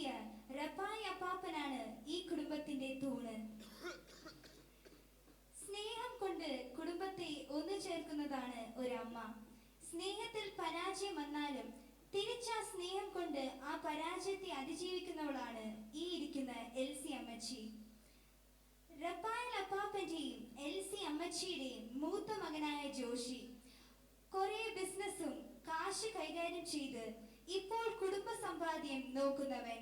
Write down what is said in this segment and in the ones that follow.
വളർത്തിയ റപ്പായി അപ്പാപ്പനാണ് ഈ കുടുംബത്തിന്റെ തൂണ്. സ്നേഹം കൊണ്ട് കുടുംബത്തെ ഒന്നു ചേർക്കുന്നതാണ് ഒരമ്മ. സ്നേഹത്തിൽ പരാജയം വന്നാലും തിരിച്ചാ സ്നേഹം കൊണ്ട് ആ പരാജയത്തെ അതിജീവിക്കുന്നവളാണ് ഈ ഇരിക്കുന്ന എൽസി അമ്മച്ചി. റപ്പായൽ അപ്പാപ്പന്റെയും എൽസി അമ്മച്ചിയുടെയും മൂത്ത മകനായ ജോഷി കുറെ ബിസിനസ്സും കാശ് കൈകാര്യം ചെയ്ത് ഇപ്പോൾ കുടുംബ സമ്പാദ്യം നോക്കുന്നവൻ.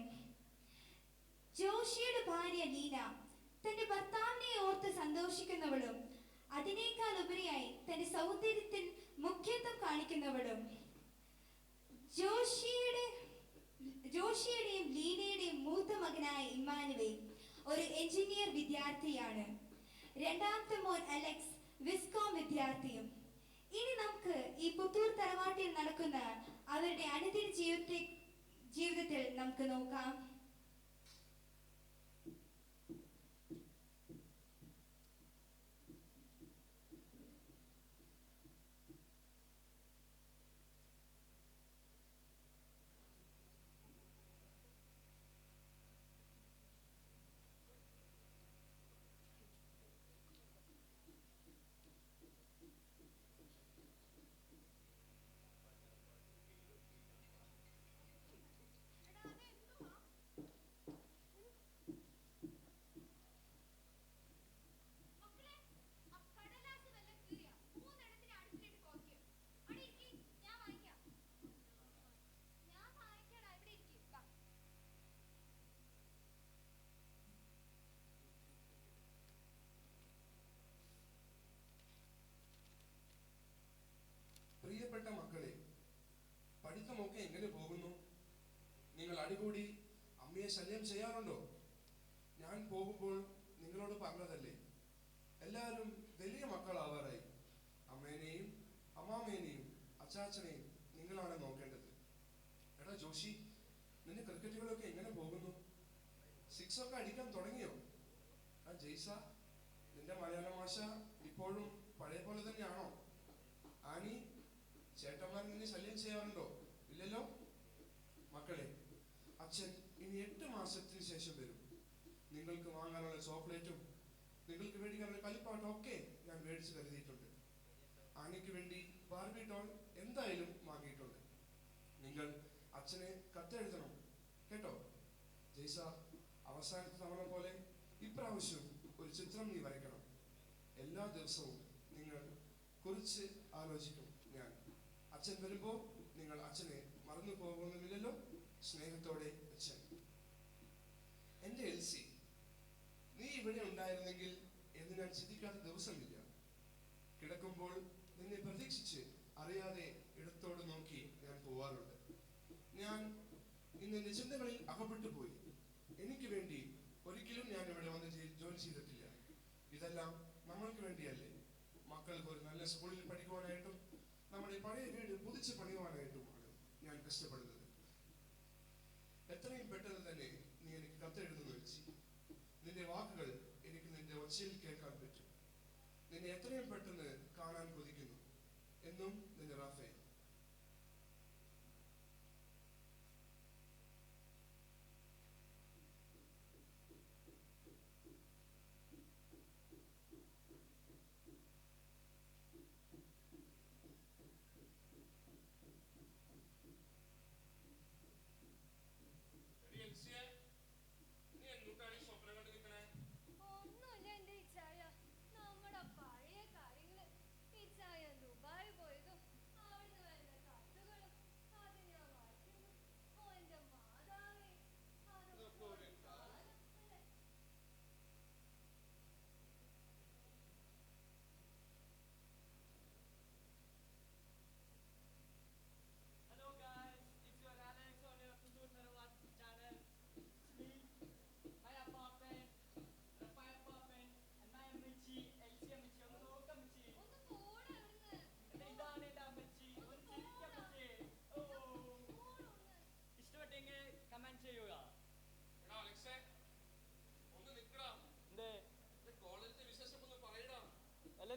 ജോഷിയുടെ ഭാര്യ ലീന തന്റെ ഭർത്താവിനെ ഓർത്ത് സന്തോഷിക്കുന്നവളും അതിനേക്കാൾ ഉപരിയായി തന്റെ സൗന്ദര്യത്തിൽ മുഖ്യത്വം കാണിക്കുന്നവളും. ജോഷിയുടെയും ലീനയുടെയും മൂത്ത മകനായ ഇമ്മാനുവേൽ ഒരു എഞ്ചിനീയർ വിദ്യാർത്ഥിയാണ്. രണ്ടാമത്തെ മോൻ അലക്സ് വിസ്കോം വിദ്യാർത്ഥിയും. ഇനി നമുക്ക് ഈ പുത്തൂർ തറവാട്ടിൽ നടക്കുന്ന അവരുടെ അനുദിന ജീവിതത്തിൽ നമുക്ക് നോക്കാം. പ്രിയപ്പെട്ട മക്കളെ, പഠിത്തമൊക്കെ എങ്ങനെ പോകുന്നു? നിങ്ങൾ അടികൂടി അമ്മയെ ശല്യം ചെയ്യാറുണ്ടോ? ഞാൻ പോകുമ്പോൾ നിങ്ങളോട് പറഞ്ഞതല്ലേ, എല്ലാവരും വലിയ മക്കളാവാറായി. അമ്മേനെയും അമ്മാമേനെയും അച്ചാച്ചനെയും നിങ്ങളാണ് നോക്കേണ്ടത്. എടാ ജോഷി, നിന്റെ ക്രിക്കറ്റുകളൊക്കെ എങ്ങനെ പോകുന്നു? സിക്സൊക്കെ അടിക്കാൻ തുടങ്ങിയോ? ആ ജയ്സ, നിന്റെ മലയാള ഭാഷ ഇപ്പോഴും പഴയ പോലെ തന്നെയാണോ? ആനി, ചേട്ടന്മാർ നിന്നെ ശല്യം ചെയ്യാറുണ്ടോ? ഇല്ലല്ലോ. മക്കളെ, അച്ഛൻ ഇനി 8 മാസത്തിന് ശേഷം വരും. നിങ്ങൾക്ക് വാങ്ങാനുള്ള ചോക്ലേറ്റും നിങ്ങൾക്ക് മേടിക്കാനുള്ള കളിപ്പാട്ടും ഒക്കെ ഞാൻ മേടിച്ചു കരുതിയിട്ടുണ്ട്. ആനിക്ക് വേണ്ടി ബാർബി ഡോൾ എന്തായാലും വാങ്ങിയിട്ടുണ്ട്. നിങ്ങൾ അച്ഛനെ കത്തെഴുതണം കേട്ടോ. ജയ്സ, അവസാനത്തെ തവണ പോലെ ഇപ്രാവശ്യം ഒരു ചിത്രം നീ വരയ്ക്കണം. എല്ലാ ദിവസവും നിങ്ങൾ കുറിച്ച് ആലോചിക്കും. ഞാൻ അച്ഛൻ വരുമ്പോ നിങ്ങൾ അച്ഛനെ മറന്നു പോകുന്നില്ലല്ലോ. സ്നേഹത്തോടെ അച്ഛൻ. എന്റെ എൽസി, നീ ഇവിടെ ഉണ്ടായിരുന്നെങ്കിൽ എന്ന് ഞാൻ ചിന്തിക്കാത്ത ദിവസമില്ല. കിടക്കുമ്പോൾ നിന്നെ പ്രതീക്ഷിച്ച് അറിയാതെ ഇടത്തോട് നോക്കി ഞാൻ പോവാറുണ്ട്. ഞാൻ ഇന്ന് എന്റെ ചിന്തകളിൽ അകപ്പെട്ടു പോയി. എനിക്ക് വേണ്ടി ഒരിക്കലും ഞാൻ ഇവിടെ വന്ന് ജോലി ചെയ്തിട്ടില്ല. ഇതെല്ലാം നമ്മൾക്ക് വേണ്ടിയല്ലേ? മക്കൾക്ക് ഒരു നല്ല സ്കൂളിൽ പഠിക്കുവാനായിട്ടും നമ്മുടെ പഴയ വീട് പുതിച്ച് പണിയുവാനായിട്ടുമാണ് ഞാൻ കഷ്ടപ്പെടുന്നത്. എത്രയും പെട്ടെന്ന് തന്നെ നീ എനിക്ക് കത്തെഴുതുന്നു വെച്ച്. നിന്റെ വാക്കുകൾ എനിക്ക് നിന്റെ ഒച്ചയിൽ കേൾക്കാൻ പറ്റും. നിന്നെ എത്രയും പെട്ടെന്ന് കാണാൻ കൊതിക്കുന്നു. എന്നും നിന്റെ റാഫേൽ.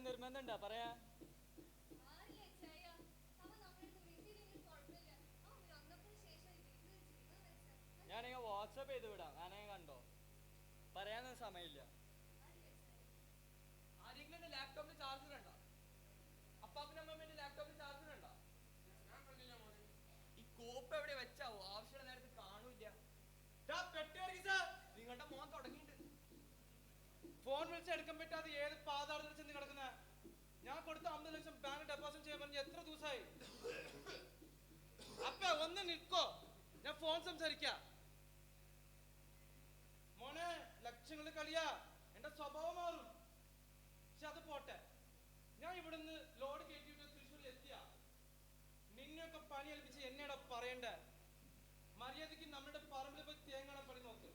നിർബന്ധണ്ടാ പറയാ? ഞാനിങ്ങനെ വാട്സപ്പ് ചെയ്ത് വിടാം, ഞാനങ്ങനെ കണ്ടോ. പറയാനൊന്നും സമയമില്ല. ആരെങ്കിലും എന്റെ ലാപ്ടോപ്പിൽ ചാർജർ ഉണ്ടോ? അപ്പാപ്പിന്റെ അമ്മമ്മേന്റെ ലാപ്ടോപ്പിൽ ചാർജർ ഉണ്ടോ? ഞാൻ കണ്ടില്ല മോനെ. ഈ കോപ്പ് എവിടെ വെച്ചാവോ? ആവശ്യമുള്ള നേരത്ത് കാണൂല്ല. നിങ്ങളുടെ മോൻ തുടങ്ങിയിട്ടുണ്ട്. ഫോൺ വിളിച്ച് എടുക്കാൻ പറ്റാതെ ഏത് പാതാളത്തിൽ ചെന്ന് കിടക്കുന്ന ഞാൻ കൊടുത്ത 50 ലക്ഷം ബാങ്ക് ഡെപ്പോസിറ്റ് ചെയ്യാൻ പറഞ്ഞ് എത്ര ദിവസമായി? അപ്പ ഒന്ന് നിൽക്കോ, ഞാൻ ഫോൺ സംസാരിക്കാം. മോനെ, ലക്ഷങ്ങൾ കളിയാ, എന്റെ സ്വഭാവം മാറും. പക്ഷെ അത് പോട്ടെ, ഞാൻ ഇവിടുന്ന് ലോഡ് കയറ്റിയിട്ട് തൃശ്ശൂരിൽ എത്തിയ നിന്നെയൊക്കെ പണി ഏൽപ്പിച്ച് എന്നേടാ പറയണ്ടേ? മര്യാദക്ക് നമ്മുടെ പറമ്പിൽ പോയി തേങ്ങാണ പണി നോക്ക്.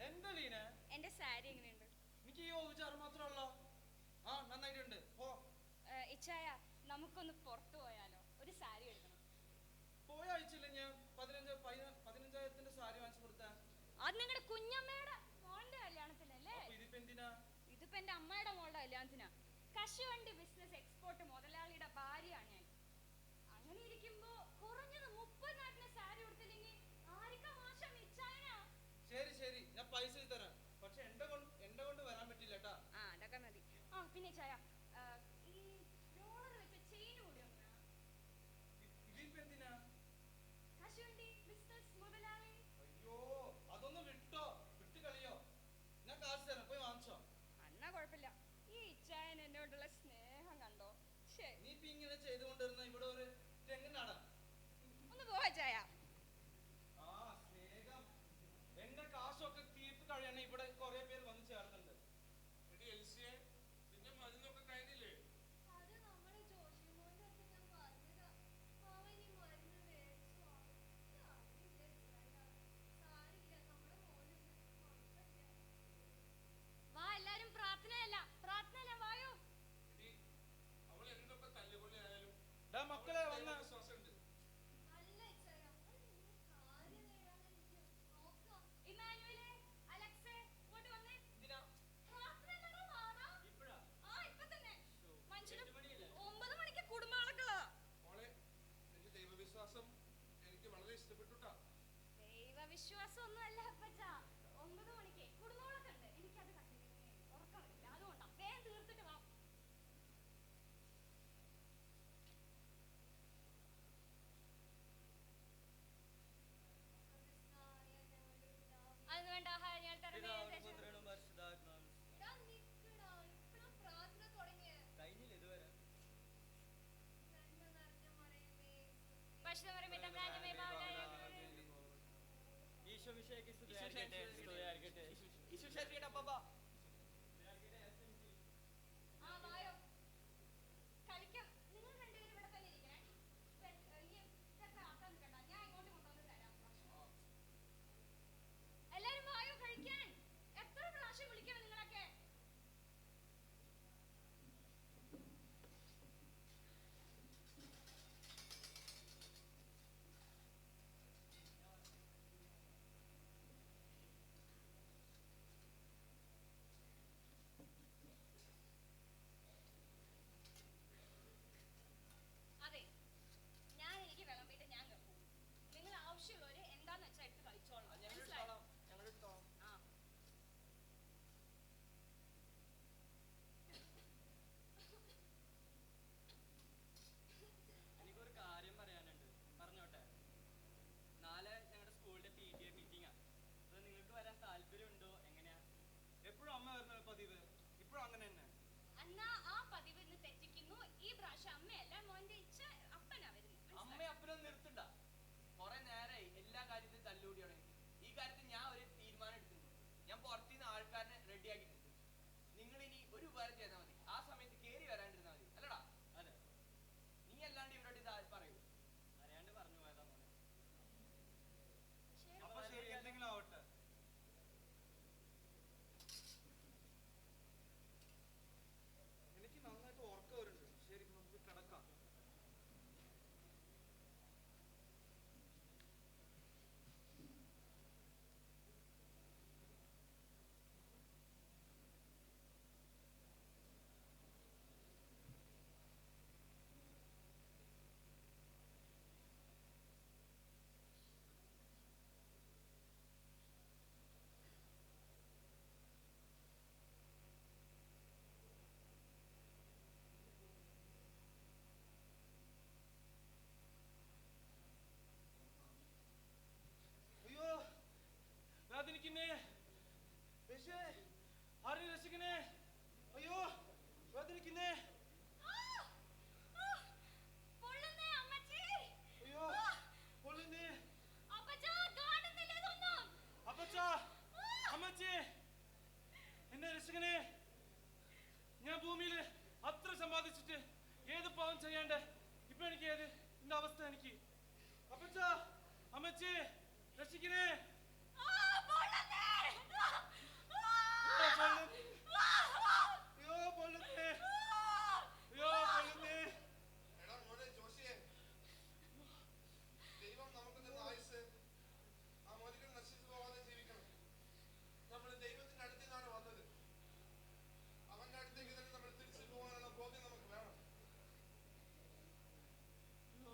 എന്താ ലീന, എന്റെ സാരി എങ്ങനെയുണ്ട്? എനിക്ക് ഈ ഓവിച്ചാറ് മാത്രമല്ലോ. ആ, നന്നായിട്ടുണ്ട്. പോ. ഇച്ചായ, നമുക്കൊന്ന് പുറത്തു പോയാലോ? ഒരു സാരി എടുക്കണം. പോയ ആഴ്ചയില്ല ഞാൻ 15,000ത്തിന്റെ സാരി വാങ്ങിച്ചു കൊടുത്താ. അത് നിങ്ങളുടെ കുഞ്ഞമ്മയുടെ മോളുടെ കല്യാണത്തിനല്ലേ? ഇതിപ്പോ എന്തിനാ? ഇതിപ്പോ എന്റെ അമ്മയുടെ മോളുടെ കല്യാണത്തിനാ. കശുവണ്ടി ബിസിനസ് എക്സ്പോർട്ട് മുതലാളിയുടെ ഭാര്യയാണ് ഞാൻ. അങ്ങനെ ഇരിക്കുമ്പോ കുറഞ്ഞത് 30 നാട്ടിലെ സാരി കൊടുത്തില്ലെങ്കിൽ ആർക്കാ മോശം? ഇച്ചായനാ. ശരി ശരി, ഞാൻ പൈസ തരാം. പക്ഷെ എന്റെ കൊണ്ട് വരാൻ പറ്റില്ല കേട്ടാ. ആ, അതൊക്കെ മതി. ആ, പിന്നെ ഇച്ചായ, ഈ റോളർ വെച്ച ചെയിൻ കൂടി ഒന്നാ. ഇതിപ്പോ എന്തിനാ? കശുവണ്ടി ബിസിനസ് മുതലാളി. അയ്യോ, അതൊന്ന് വിട്ടോ, വിട്ട് കളിയോ. ഞാൻ കാശ് തരാം, പോയി വാങ്ങിച്ചോ. അന്നാ കുഴപ്പമില്ല. ഈ ഇച്ചായൻ എന്നോടുള്ള സ്നേഹം കണ്ടോ? ശരി, നീ ഇപ്പൊ ഇങ്ങനെ ചെയ്തുകൊണ്ടിരുന്ന ഇവിടെ ഒരു തെങ്ങുനാടാ. ഒന്ന് പോവാ ഇച്ചായ. ആ സ്നേഹം, എന്റെ കാശൊക്കെ തീർത്ത് കഴിയണ ഇവിടെ കുറെ പേര് വന്ന് ചേർന്നുണ്ട്. എടി എൽസിയെ, നിന്റെ മരുന്നൊക്കെ കഴിഞ്ഞില്ലേ? അത് നമ്മുടെ ജോഷിമോന്റെ അടുത്ത് ഞാൻ പറഞ്ഞതാ. അവൻ ഈ മരുന്ന് മേടിച്ചോ? സാരില്ല ഇച്ചായ, സാരില്ല, നമ്മുടെ മോനുണ്ട്, കുഴപ്പമില്ല. വാ, എല്ലാരും പ്രാർത്ഥനയല്ല വായോ. എടി, അവൾ എന്തൊക്കെ തല്ലുകൊള്ളി ആയാലും ഡാ മക്കളെ, വന്ന വിശ്വാസമുണ്ട്. അല്ല ഇച്ചായ, കാര്യം നേടാൻ എനിക്ക് നോക്കാം. ഇമ്മാനുവലേ, അലക്സേ, ഇങ്ങോട്ട് വന്നേ. എന്തിനാ? പ്രാർത്ഥനയല്ലടാ, വാടാ. ഇപ്പഴാ? ആ, ഇപ്പൊ തന്നെ. മനുഷ്യന് 8 മണിയല്ലേ? 9 മണിക്ക് കുടുംബാളക്കളാ. മോളെ, നിന്റെ ദൈവവിശ്വാസം എനിക്ക് വളരെ ഇഷ്ടപ്പെട്ടുട്ടാ. ദൈവവിശ്വാസം ഒന്നുമല്ല അപ്പച്ച. 9 മണിക്ക് കുടുംബങ്ങളൊക്കെ ഉണ്ട്. എനിക്കത് കണ്ടില്ലെങ്കിൽ ഉറക്കം വരില്ല. അതുകൊണ്ടാ. വേഗം തീർത്തിട്ട് വാ. അതൊന്നും വേണ്ട. ഞാൻ തരാം. പിതാവിനും പുത്രനും പരിശുദ്ധാത്മാവിനും പ്രാർത്ഥന തുടങ്ങിയത് കഴിഞ്ഞില്ല ഇതുവരെ. പരിശുദ്ധമറിയമേ, തമ്പുരാന്റെ ഭാവനായ ഈശോ മിശിഹായ്ക്ക് സ്തുതിയായിരിക്കട്ടെ, സ്തുതിയായിരിക്കട്ടെ. ഈശോ ശരിയുടെ അപ്പ. ആ, വായോ. കളിക്കാം. നിങ്ങൾ രണ്ടുപേരും ഇവിടെ തന്നെ ഇരിക്കണേ. ഇനി ഇതൊക്കെ ആക്കാൻ നിൽക്കണ്ട. ഞാൻ ഇങ്ങോട്ട് കൊണ്ടുവന്ന് തരാം. എല്ലാരും വായോ കഴിക്കാൻ. എത്ര പ്രാവശ്യം വിളിക്കണം നിങ്ങളൊക്കെ? അതെ, എനിക്ക് വിളമ്പിയിട്ട് ഞാൻ കേൾക്കും. നിങ്ങൾ ആവശ്യമുള്ളവര് എന്താന്ന് വെച്ചാൽ എടുത്ത് കഴിച്ചോളാം. മനസ്സിലായോ? ആ. എനിക്കൊരു കാര്യം പറയാനുണ്ട്, പറഞ്ഞോട്ടെ? നാളെ ഞങ്ങളുടെ സ്കൂളിന്റെ PTA മീറ്റിംഗാ. അത് നിങ്ങൾക്ക് വരാൻ താല്പര്യമുണ്ടോ? എങ്ങനെയാ? എപ്പോഴും അമ്മ വരുന്ന പതിവ്, ഇപ്പോഴും അങ്ങനെ തന്നെ. എന്നാ ആ പതിവ് ഇന്ന് തെറ്റിക്കുന്നു. ഈ പ്രാവശ്യം അമ്മയല്ല, മോന്റെ ഇച്ഛ അപ്പനാ വരുന്നത്. അമ്മയും അപ്പനും നിർത്തണ്ട. കുറെ നേരമായി എല്ലാ കാര്യത്തിലും തല്ലുകൂടിയാണ്. ഈ കാര്യത്തിൽ ഞാൻ ഒരു തീരുമാനം എടുത്തിട്ടുണ്ട്. ഞാൻ പുറത്തുനിന്ന് ആൾക്കാരെ റെഡിയാക്കിയിട്ടുണ്ട്. നിങ്ങൾ ഇനി ഒരു ഉപകാരം ചെയ്താൽ മതി. ആ സമയത്ത് കേറി വരാണ്ടിരുന്നാൽ മതി. അല്ലടാ? അതെ, നീ അല്ലാണ്ട് ഇവരോട് ഇത് പറയൂ. അറിയാണ്ട് പറഞ്ഞു പോയതാ മോനെ. ശരി. അപ്പൊ ശരി, എന്തെങ്കിലും ആവട്ടെ. എനിക്ക് എനിക്ക്. അപ്പച്ചാ, അമ്മച്ചി, രക്ഷിക്കണേ. എടാ മോനെ ജോഷിയെ, ദൈവം നമുക്ക് തന്ന ആയുസ് ആ ഒരിക്കലും നശിച്ചു പോകാതെ ജീവിക്കണം. നമ്മൾ ദൈവത്തിന്റെ അടുത്ത് നിന്നാണ് വന്നത്. അവന്റെ അടുത്തേക്ക് തന്നെ നമ്മൾ തിരിച്ചു പോകാനുള്ള ബോധ്യം നമുക്ക് വേണം.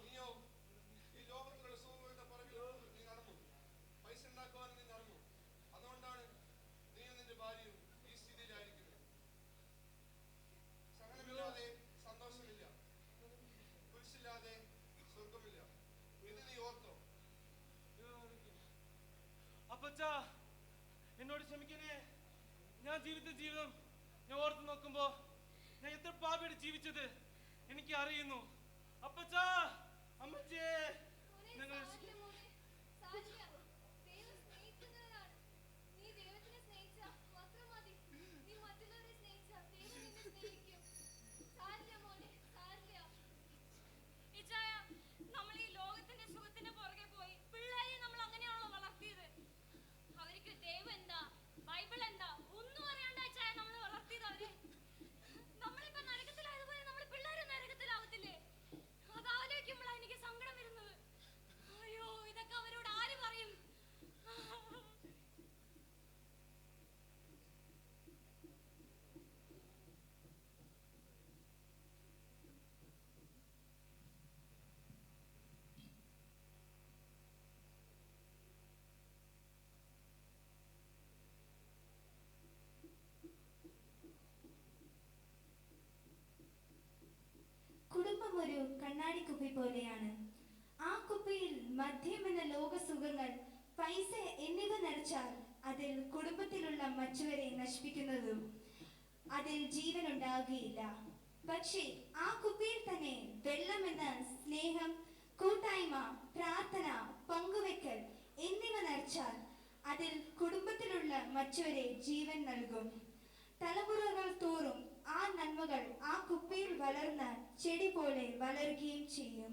നീയോ ഈ ലോകത്തിലുള്ള സുഖങ്ങളുടെ പുറകിൽ നീ നടന്നു, പൈസ ഉണ്ടാക്കുവാൻ നീ നടന്നു. അതുകൊണ്ടാണ് നീയും നിന്റെ ഭാര്യയും ഈ സ്ഥിതിയിലായിരിക്കുന്നത്. സഹനമില്ലാതെ സന്തോഷമില്ല, കുരിശില്ലാതെ സ്വർഗമില്ല. ഇത് നീ ഓർത്തോ. അപ്പച്ചാ, എന്നോട് ക്ഷമിക്കണേ. ഞാൻ ജീവിത ജീവിതം ഞാൻ ഓർത്ത് നോക്കുമ്പോ ഞാൻ എത്ര പാപിയാണ് ജീവിച്ചത് എനിക്ക് അറിയുന്നു. അപ്പച്ചാ, അമ്മച്ചേ, നിങ്ങൾ നമ്മൾ ഈ ലോകത്തിന്റെ സുഖത്തിന്റെ പുറകെ പോയി പിള്ളേരെ നമ്മൾ അങ്ങനെയാണല്ലോ വളർത്തിയത്. അവർക്ക് ദൈവം എന്താ, ബൈബിൾ എന്താ ഒന്നും അറിയാണ്ടാ ചായ നമ്മൾ വളർത്തിയത് അവരെ. നമ്മളിപ്പോ നരകത്തിലായതുപോലെ നമ്മൾ പിള്ളേരും നരകത്തിലാവത്തില്ലേ? അതാലോചിക്കുമ്പോഴാണ് എനിക്ക് സങ്കടം വരുന്നത്. അയ്യോ, ഇതൊക്കെ അവരോട് ആര് പറയും? കുടുംബം ഒരു കണ്ണാടി കുപ്പി പോലെയാണ്. ആ കുപ്പിയിൽ മദ്യം എന്ന ലോക സുഖങ്ങൾ, പൈസ എന്നിവ നിറച്ചാൽ അതിൽ കുടുംബത്തിലുള്ള മറ്റുവരെ നശിപ്പിക്കുന്നതും അതിൽ ജീവൻ ഉണ്ടാകുകയില്ല. പക്ഷേ ആ കുപ്പിയിൽ തന്നെ വെള്ളം എന്ന സ്നേഹം, കൂട്ടായ്മ, പ്രാർത്ഥന, പങ്കുവെക്കൽ എന്നിവ നിറച്ചാൽ അതിൽ കുടുംബത്തിലുള്ള മറ്റുവരെ ജീവൻ നൽകും. തലമുറകൾ തോറും ആ നന്മകൾ ആ കുപ്പിയിൽ വളർന്ന ചെടി പോലെ വളരുകയും ചെയ്യും.